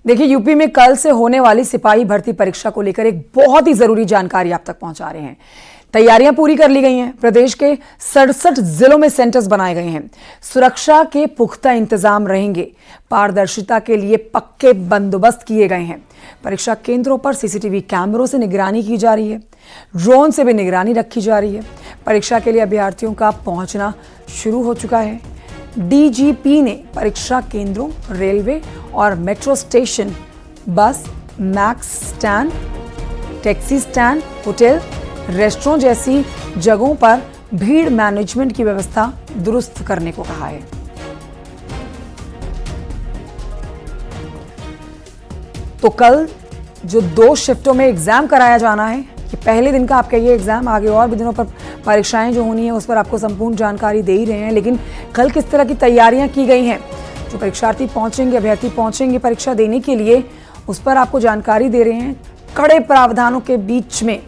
देखिए, यूपी में कल से होने वाली सिपाही भर्ती परीक्षा को लेकर एक बहुत ही जरूरी जानकारी आप तक पहुंचा रहे हैं। तैयारियां पूरी कर ली गई हैं। प्रदेश के 67 जिलों में सेंटर्स बनाए गए हैं। सुरक्षा के पुख्ता इंतजाम रहेंगे। पारदर्शिता के लिए पक्के बंदोबस्त किए गए हैं। परीक्षा केंद्रों पर सीसीटीवी कैमरों से निगरानी की जा रही है। ड्रोन से भी निगरानी रखी जा रही है। परीक्षा के लिए अभ्यर्थियों का पहुंचना शुरू हो चुका है। डीजीपी ने परीक्षा केंद्रों, रेलवे और मेट्रो स्टेशन, बस, max stand, taxi stand, hotel, restaurant जैसी जगहों पर भीड़ मैनेजमेंट की व्यवस्था दुरुस्त करने को कहा है। तो कल जो 2 शिफ्टों में एग्जाम कराया जाना है, कि पहले दिन का आपका ये एग्जाम, आगे और भी दिनों पर परीक्षाएं जो होनी है उस पर आपको संपूर्ण जानकारी दे ही रहे हैं। लेकिन कल किस तरह की तैयारियां की गई हैं, जो परीक्षार्थी पहुंचेंगे, अभ्यर्थी पहुंचेंगे परीक्षा देने के लिए, उस पर आपको जानकारी दे रहे हैं। कड़े प्रावधानों के बीच में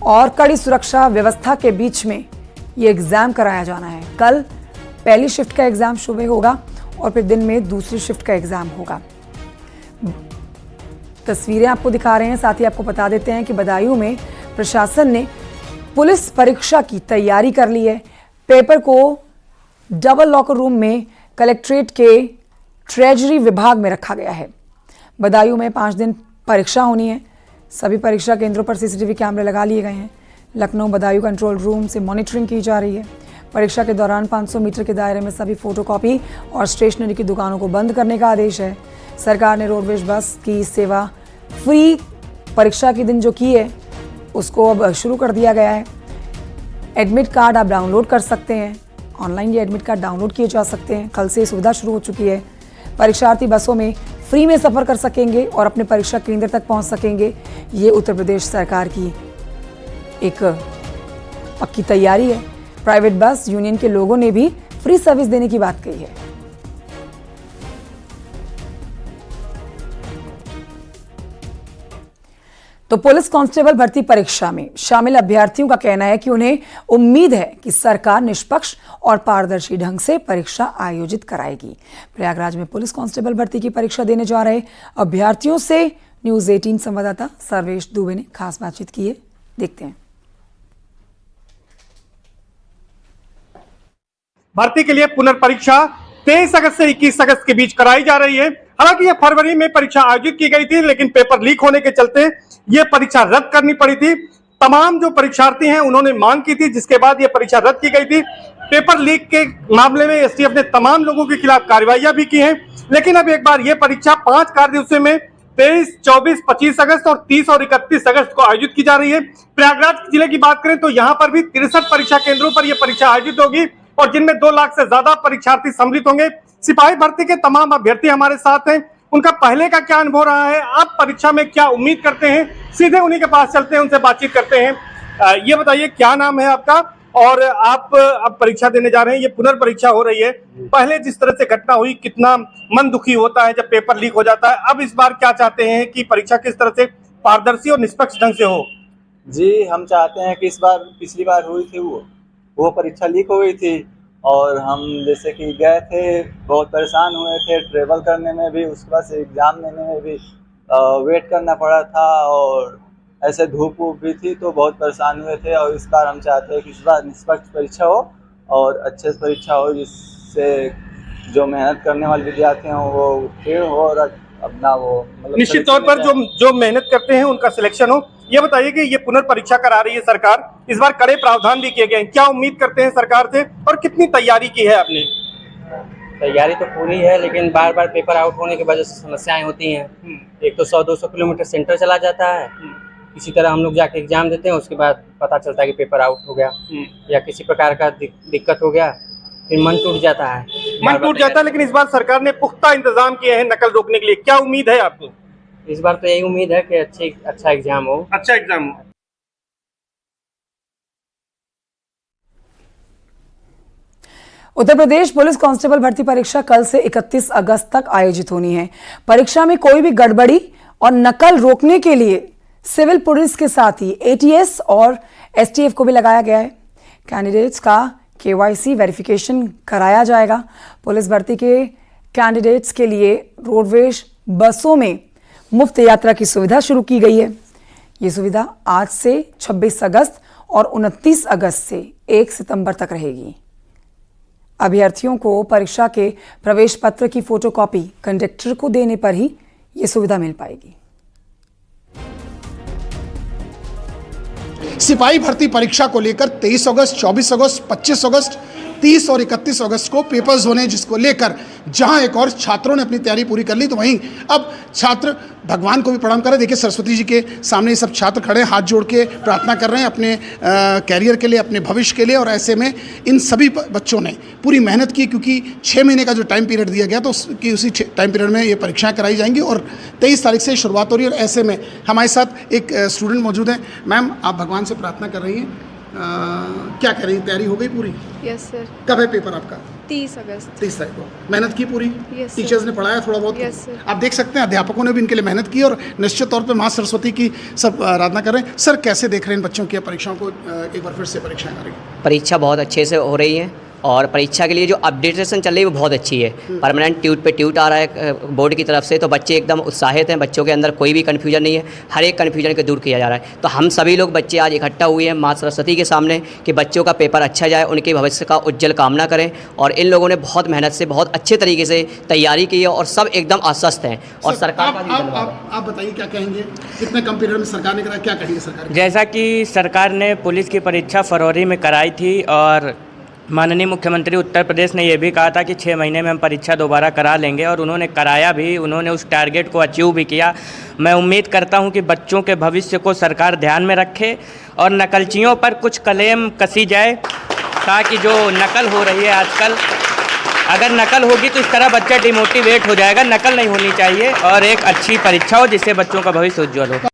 और कड़ी सुरक्षा व्यवस्था के बीच में ये एग्जाम कराया जाना है। कल पहली शिफ्ट का एग्जाम सुबह होगा और फिर दिन में दूसरी शिफ्ट का एग्जाम होगा। तस्वीरें आपको दिखा रहे हैं। साथ ही आपको बता देते हैं कि बदायूं में प्रशासन ने पुलिस परीक्षा की तैयारी कर ली है। पेपर को डबल लॉकर रूम में कलेक्ट्रेट के ट्रेजरी विभाग में रखा गया है। बदायूं में 5 दिन परीक्षा होनी है। सभी परीक्षा केंद्रों पर सीसीटीवी कैमरे लगा लिए गए हैं। लखनऊ बदायूं कंट्रोल रूम से मॉनिटरिंग की जा रही है। परीक्षा के दौरान 500 मीटर के दायरे में सभी फोटोकॉपी और स्टेशनरी की दुकानों को बंद करने का आदेश है। सरकार ने रोडवेज बस की सेवा फ्री परीक्षा के दिन जो की है उसको अब शुरू कर दिया गया है। एडमिट कार्ड आप डाउनलोड कर सकते हैं। ऑनलाइन ये एडमिट कार्ड डाउनलोड किए जा सकते हैं। कल से ये सुविधा शुरू हो चुकी है। परीक्षार्थी बसों में फ्री में सफ़र कर सकेंगे और अपने परीक्षा केंद्र तक पहुंच सकेंगे। ये उत्तर प्रदेश सरकार की एक पक्की तैयारी है। प्राइवेट बस यूनियन के लोगों ने भी फ्री सर्विस देने की बात कही है। तो पुलिस कांस्टेबल भर्ती परीक्षा में शामिल अभ्यर्थियों का कहना है कि उन्हें उम्मीद है कि सरकार निष्पक्ष और पारदर्शी ढंग से परीक्षा आयोजित कराएगी। प्रयागराज में पुलिस कांस्टेबल भर्ती की परीक्षा देने जा रहे अभ्यर्थियों से न्यूज़ 18 संवाददाता सर्वेश दुबे ने खास बातचीत की है। देखते हैं। भर्ती के लिए पुनर्परीक्षा 23 अगस्त से 21 अगस्त के बीच कराई जा रही है। हालांकि ये फरवरी में परीक्षा आयोजित की गई थी, लेकिन पेपर लीक होने के चलते ये परीक्षा रद्द करनी पड़ी थी। तमाम जो परीक्षार्थी हैं उन्होंने मांग की थी, जिसके बाद ये परीक्षा रद्द की गई थी। पेपर लीक के मामले में एसटीएफ ने तमाम लोगों के खिलाफ कार्रवाइयां भी की हैं। लेकिन अब एक बार ये परीक्षा 5 कार्य दिवसों में 23, 24, 25 अगस्त और 30 और 31 अगस्त को आयोजित की जा रही है। प्रयागराज जिले की बात करें तो यहाँ पर भी 63 परीक्षा केंद्रों पर यह परीक्षा आयोजित होगी और जिनमें 2 लाख से ज्यादा परीक्षार्थी सम्मिलित होंगे। सिपाही भर्ती के तमाम अभ्यर्थी हमारे साथ हैं। उनका पहले का क्या अनुभव रहा है, आप परीक्षा में क्या उम्मीद करते हैं, सीधे उन्हीं के पास चलते हैं, उनसे बातचीत करते हैं। ये बताइए, क्या नाम है आपका और आप अब परीक्षा देने जा रहे हैं, ये पुनर्परीक्षा हो रही है। पहले जिस तरह से घटना हुई, कितना मन दुखी होता है जब पेपर लीक हो जाता है। अब इस बार क्या चाहते हैं कि परीक्षा किस तरह से पारदर्शी और निष्पक्ष ढंग से हो? जी, हम चाहते हैं कि इस बार, पिछली बार हुई थी वो परीक्षा लीक हो गई थी और हम जैसे कि गए थे, बहुत परेशान हुए थे। ट्रेवल करने में भी, उसके बाद से एग्ज़ाम देने में भी वेट करना पड़ा था और ऐसे धूप भी थी, तो बहुत परेशान हुए थे। और इस बार हम चाहते हैं कि इस बार निष्पक्ष परीक्षा हो और अच्छे से परीक्षा हो, जिससे जो मेहनत करने वाले विद्यार्थी हैं वो उत्तीर्ण हो और अपना वो निश्चित तौर पर जो मेहनत करते हैं उनका सिलेक्शन हो। ये बताइए कि ये पुनर्परीक्षा करा रही है सरकार, इस बार कड़े प्रावधान भी किए गए हैं। क्या उम्मीद करते हैं सरकार से और कितनी तैयारी की है आपने? तैयारी तो पूरी है, लेकिन बार बार पेपर आउट होने की वजह से समस्याएं होती हैं। एक तो 100-200 किलोमीटर सेंटर चला जाता है। इसी तरह हम लोग जाके एग्जाम देते हैं, उसके बाद पता चलता है कि पेपर आउट हो गया या किसी प्रकार का दिक्कत हो गया, फिर मन टूट जाता है। लेकिन इस बार सरकार ने पुख्ता इंतजाम किए हैं नकल रोकने के लिए। क्या उम्मीद है आपको? इस बार तो यही उम्मीद है कि अच्छा एग्जाम हो। अच्छा एग्जाम हो। उत्तर प्रदेश पुलिस कांस्टेबल भर्ती परीक्षा कल से 31 अगस्त तक आयोजित होनी है। परीक्षा में कोई भी गड़बड़ी और नकल रोकने के लिए सिविल पुलिस के साथ ही एटीएस और एसटीएफ को भी लगाया गया है। कैंडिडेट्स का केवाईसी वेरिफिकेशन कराया जाएगा। पुलिस भर्ती के कैंडिडेट्स के लिए रोडवेज बसों में मुफ्त यात्रा की सुविधा शुरू की गई है। ये सुविधा आज से 26 अगस्त और 29 अगस्त से 1 सितंबर तक रहेगी। अभ्यर्थियों को परीक्षा के प्रवेश पत्र की फोटोकॉपी कंडक्टर को देने पर ही ये सुविधा मिल पाएगी। सिपाही भर्ती परीक्षा को लेकर 23 अगस्त, 24 अगस्त, 25 अगस्त, 30 और 31 अगस्त को पेपर्स होने, जिसको लेकर जहां एक और छात्रों ने अपनी तैयारी पूरी कर ली, तो वहीं अब छात्र भगवान को भी प्रणाम कर रहे हैं। देखिए सरस्वती जी के सामने ये सब छात्र खड़े हैं, हाथ जोड़ के प्रार्थना कर रहे हैं अपने कैरियर के लिए, अपने भविष्य के लिए। और ऐसे में इन सभी बच्चों ने पूरी मेहनत की, क्योंकि 6 महीने का जो टाइम पीरियड दिया गया तो उसी टाइम पीरियड में ये परीक्षाएँ कराई जाएंगी और 23 तारीख से शुरुआत हो रही है। और ऐसे में हमारे साथ एक स्टूडेंट मौजूद हैं। मैम, आप भगवान से प्रार्थना कर रही हैं, क्या कह रही हैं, तैयारी हो गई पूरी? Yes sir. कब है पेपर आपका? 30 अगस्त। 30 तारीख को। मेहनत की पूरी? यस टीचर्स ने पढ़ाया थोड़ा बहुत? Yes sir. आप देख सकते हैं अध्यापकों ने भी इनके लिए मेहनत की और निश्चित तौर पे माँ सरस्वती की सब आराधना कर रहे हैं। सर, कैसे देख रहे हैं इन बच्चों की परीक्षाओं को? एक बार फिर से परीक्षाएं आ रही हैं। परीक्षा बहुत अच्छे से हो रही है और परीक्षा के लिए जो अपडेटेशन चल रही है वो बहुत अच्छी है। परमानेंट ट्यूट पे ट्यूट आ रहा है बोर्ड की तरफ से, तो बच्चे एकदम उत्साहित हैं। बच्चों के अंदर कोई भी कन्फ्यूजन नहीं है, हर एक कन्फ्यूजन को दूर किया जा रहा है। तो हम सभी लोग बच्चे आज इकट्ठा हुए हैं माँ सरस्वती के सामने कि बच्चों का पेपर अच्छा जाए, उनके भविष्य का उज्जवल कामना करें। और इन लोगों ने बहुत मेहनत से बहुत अच्छे तरीके से तैयारी की है और सब एकदम आश्वस्त हैं। और सरकार का भी धन्यवाद। आप बताइए क्या कहेंगे, कितने कम पीरियड में सरकार ने कराया, क्या कहेंगे सरकार? जैसा कि सरकार ने पुलिस की परीक्षा फरवरी में कराई थी और माननीय मुख्यमंत्री उत्तर प्रदेश ने यह भी कहा था कि 6 महीने में हम परीक्षा दोबारा करा लेंगे और उन्होंने कराया भी, उन्होंने उस टारगेट को अचीव भी किया। मैं उम्मीद करता हूं कि बच्चों के भविष्य को सरकार ध्यान में रखे और नकलचियों पर कुछ कलेम कसी जाए, ताकि जो नकल हो रही है आजकल, अगर नकल होगी तो इस तरह बच्चा डिमोटिवेट हो जाएगा। नकल नहीं होनी चाहिए और एक अच्छी परीक्षा हो जिससे बच्चों का भविष्य उज्ज्वल हो।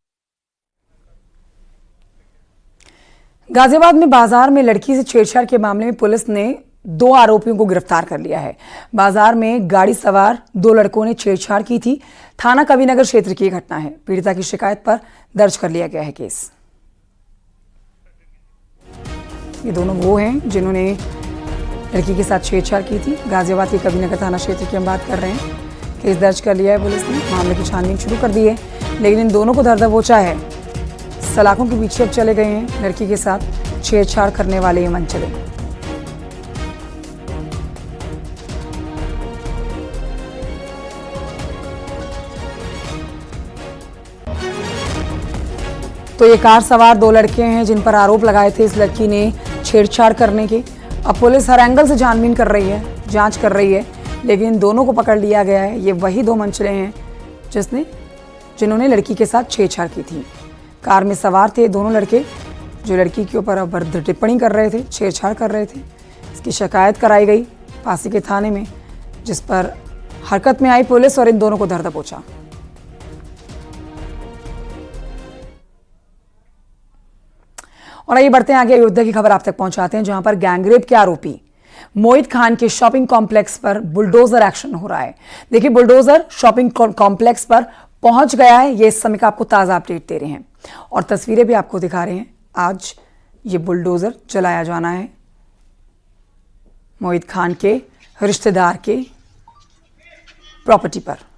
गाजियाबाद में बाजार में लड़की से छेड़छाड़ के मामले में पुलिस ने 2 आरोपियों को गिरफ्तार कर लिया है। बाजार में गाड़ी सवार 2 लड़कों ने छेड़छाड़ की थी। थाना कविनगर क्षेत्र की घटना है। पीड़िता की शिकायत पर दर्ज कर लिया गया है केस। ये दोनों वो हैं जिन्होंने लड़की के साथ छेड़छाड़ की थी। गाजियाबाद के कविनगर थाना क्षेत्र की हम बात कर रहे हैं। केस दर्ज कर लिया है पुलिस ने, मामले की छानबीन शुरू कर दी है, लेकिन इन दोनों को धर दबोचा है। सलाखों के पीछे अब चले गए हैं लड़की के साथ छेड़छाड़ करने वाले ये मनचले। तो ये कार सवार 2 लड़के हैं जिन पर आरोप लगाए थे इस लड़की ने छेड़छाड़ करने के। अब पुलिस हर एंगल से छानबीन कर रही है, जांच कर रही है, लेकिन इन दोनों को पकड़ लिया गया है। ये वही 2 मनचले हैं जिन्होंने लड़की के साथ छेड़छाड़ की थी। कार में सवार थे दोनों लड़के जो लड़की के ऊपर अभद्र टिप्पणी कर रहे थे, छेड़छाड़ कर रहे थे। इसकी शिकायत कराई गई पासी के थाने में, जिस पर हरकत में आई पुलिस और इन दोनों को धर दबोचा। और आइए बढ़ते हैं आगे, अयोध्या की खबर आप तक पहुंचाते हैं, जहां पर गैंगरेप के आरोपी मोहित खान के शॉपिंग कॉम्प्लेक्स पर बुलडोजर एक्शन हो रहा है। देखिए, बुलडोजर शॉपिंग कॉम्प्लेक्स पर पहुंच गया है। ये इस समय का आपको ताज़ा अपडेट दे रहे हैं और तस्वीरें भी आपको दिखा रहे हैं। आज ये बुलडोजर चलाया जाना है मोहित खान के रिश्तेदार के प्रॉपर्टी पर।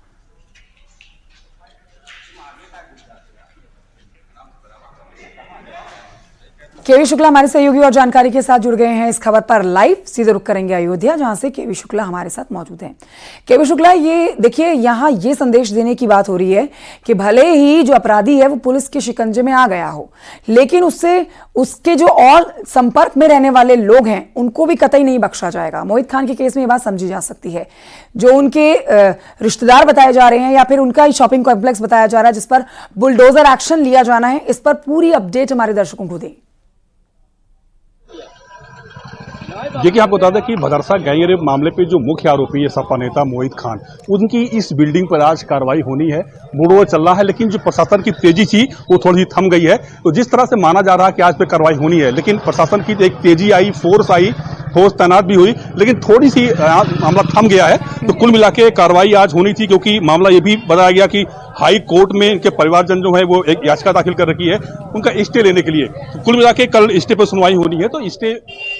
केवी शुक्ला हमारे सहयोगी और जानकारी के साथ जुड़ गए हैं इस खबर पर लाइव। सीधे रुक करेंगे अयोध्या, जहां से केवी शुक्ला हमारे साथ मौजूद हैं। केवी शुक्ला, ये देखिए, यहां ये संदेश देने की बात हो रही है कि भले ही जो अपराधी है वो पुलिस के शिकंजे में आ गया हो, लेकिन उसके जो और संपर्क में रहने वाले लोग हैं उनको भी कतई नहीं बख्शा जाएगा। मोहित खान के केस में ये बात समझी जा सकती है। जो उनके रिश्तेदार बताए जा रहे हैं या फिर उनका ही शॉपिंग कॉम्प्लेक्स बताया जा रहा है जिस पर बुलडोजर एक्शन लिया जाना है, इस पर पूरी अपडेट हमारे दर्शकों को दें। देखिए, आपको बता दें कि भदरसा गैंगरेप मामले पे जो मुख्य आरोपी है सपा नेता मोहित खान, उनकी इस बिल्डिंग पर आज कार्रवाई होनी है। बुलडोजर चल रहा है, लेकिन जो प्रशासन की तेजी थी वो थोड़ी सी थम गई है। तो जिस तरह से माना जा रहा है कि आज पे कार्रवाई होनी है, लेकिन प्रशासन की एक तेजी आई, फोर्स तैनात भी हुई, लेकिन थोड़ी सी मामला थम गया है। तो कुल मिला के कार्रवाई आज होनी थी, क्योंकि मामला ये भी बताया गया कि हाई कोर्ट में इनके परिवारजन जो है वो एक याचिका दाखिल कर रखी है उनका स्टे लेने के लिए। तो कुल मिला के कल स्टे पर सुनवाई होनी है, तो स्टे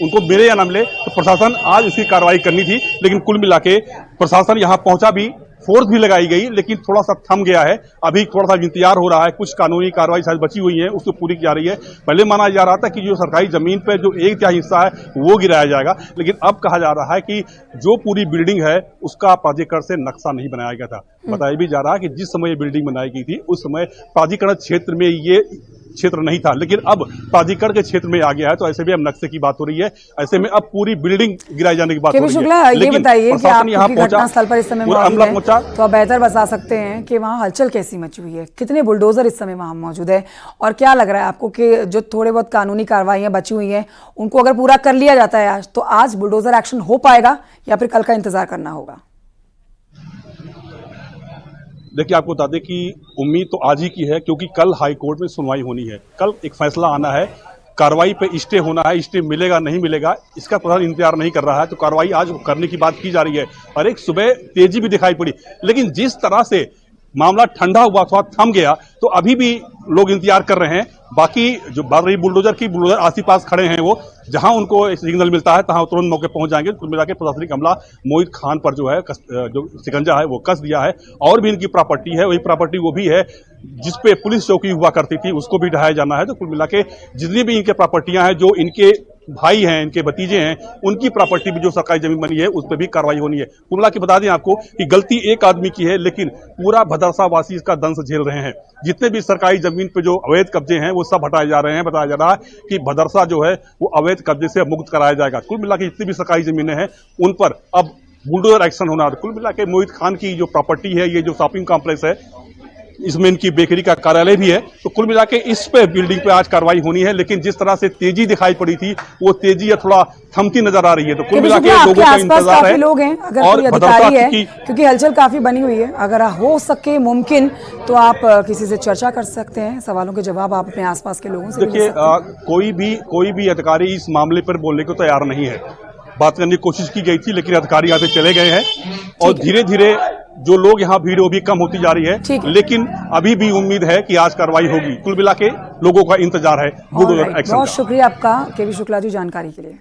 उनको मिले या ना मिले, तो प्रशासन आज इसकी कार्रवाई करनी थी। लेकिन कुल मिला के प्रशासन यहाँ पहुंचा भी फोर्स भी लगाई गई, लेकिन थोड़ा सा थम गया है। अभी थोड़ा सा इंतजार हो रहा है, कुछ कानूनी कार्रवाई शायद बची हुई है, उसको पूरी की जा रही है। पहले माना जा रहा था कि जो सरकारी जमीन पर जो 1/3 हिस्सा है वो गिराया जाएगा, लेकिन अब कहा जा रहा है कि जो पूरी बिल्डिंग है उसका प्राधिकरण से नक्शा नहीं बनाया गया था। बताया भी जा रहा है कि जिस समय ये बिल्डिंग बनाई गई थी उस समय प्राधिकरण क्षेत्र में ये क्षेत्र नहीं था, लेकिन अब प्राधिकरण के क्षेत्र में आ गया है, तो ऐसे भी अब नक्शे की बात हो रही है। ऐसे में अब पूरी बिल्डिंग गिराए जाने की बात हो रही है। शुक्ला, ये बताइए कि आप घटनास्थल पर इस समय मौजूद हैं, तो आप बेहतर बता सकते हैं कि वहाँ हलचल कैसी मची हुई है, कितने बुलडोजर इस समय वहाँ मौजूद है, और क्या लग रहा है आपको कि जो थोड़े बहुत कानूनी कार्रवाइयाँ बची हुई हैं उनको अगर पूरा कर लिया जाता है आज, तो आज बुलडोजर एक्शन हो पाएगा या फिर कल का इंतजार करना होगा? देखिए, आपको बता दें कि उम्मीद तो आज ही की है, क्योंकि कल हाई कोर्ट में सुनवाई होनी है। कल एक फैसला आना है, कार्रवाई पे स्टे होना है। स्टे मिलेगा नहीं मिलेगा इसका प्रशासन इंतजार नहीं कर रहा है, तो कार्रवाई आज करने की बात की जा रही है। और एक सुबह तेजी भी दिखाई पड़ी, लेकिन जिस तरह से मामला ठंडा हुआ, थोड़ा थम गया, तो अभी भी लोग इंतजार कर रहे हैं। बाकी जो बात रही बुलडोजर की, बुलडोजर आस-पास खड़े हैं, वो जहां उनको सिग्नल मिलता है तहां तुरंत मौके पहुंच जाएंगे। कुल मिला के प्रशासनिक अमला मोहित खान पर जो है जो शिकंजा है वो कस दिया है। और भी इनकी प्रॉपर्टी है, वही प्रॉपर्टी वो भी है जिसपे पुलिस चौकी हुआ करती थी, उसको भी ढहाया जाना है। तो कुल मिला के जितनी भी इनके प्रॉपर्टियां हैं, जो इनके भाई हैं, इनके भतीजे हैं, उनकी प्रॉपर्टी भी जो सरकारी जमीन बनी है उस पर भी कार्रवाई होनी है। कुल मिला के बता दें आपको कि गलती एक आदमी की है, लेकिन पूरा भदरसा वासी इसका दंश झेल रहे हैं। जितने भी सरकारी जमीन पे जो अवैध कब्जे हैं वो सब हटाए जा रहे हैं। बताया जा रहा है कि भदरसा जो है वो अवैध कब्जे से मुक्त कराया जाएगा। कुल मिला के जितनी भी सरकारी जमीनें हैं उन पर अब बुलडोजर एक्शन होना है। कुल मिला के मोहित खान की जो प्रॉपर्टी है, ये जो शॉपिंग कॉम्प्लेक्स है, इसमें इनकी बेकरी का कार्यालय भी है, तो कुल मिला के इस पे बिल्डिंग पे आज कार्रवाई होनी है। लेकिन जिस तरह से तेजी दिखाई पड़ी थी, वो तेजी या थोड़ा थमती नजर आ रही है। तो कुल मिला के लोगों का इंतजार है। लोग हैं, अगर कोई अधिकारी है, क्योंकि हलचल काफी बनी हुई है, अगर हो सके मुमकिन तो आप किसी से चर्चा कर सकते हैं, सवालों के जवाब आप अपने आसपास के लोगों से देखिए, कोई भी अधिकारी इस मामले पर बोलने को तैयार नहीं है। बात करने की कोशिश की गई थी, लेकिन अधिकारी यहाँ से चले गए हैं और धीरे धीरे जो लोग यहाँ भीड़ वो भी कम होती जा रही है। लेकिन अभी भी उम्मीद है कि आज कार्रवाई होगी। कुल मिला के लोगों का इंतजार है बुलडोजर एक्शन का। बहुत शुक्रिया आपका केवी शुक्ला जी जानकारी के लिए।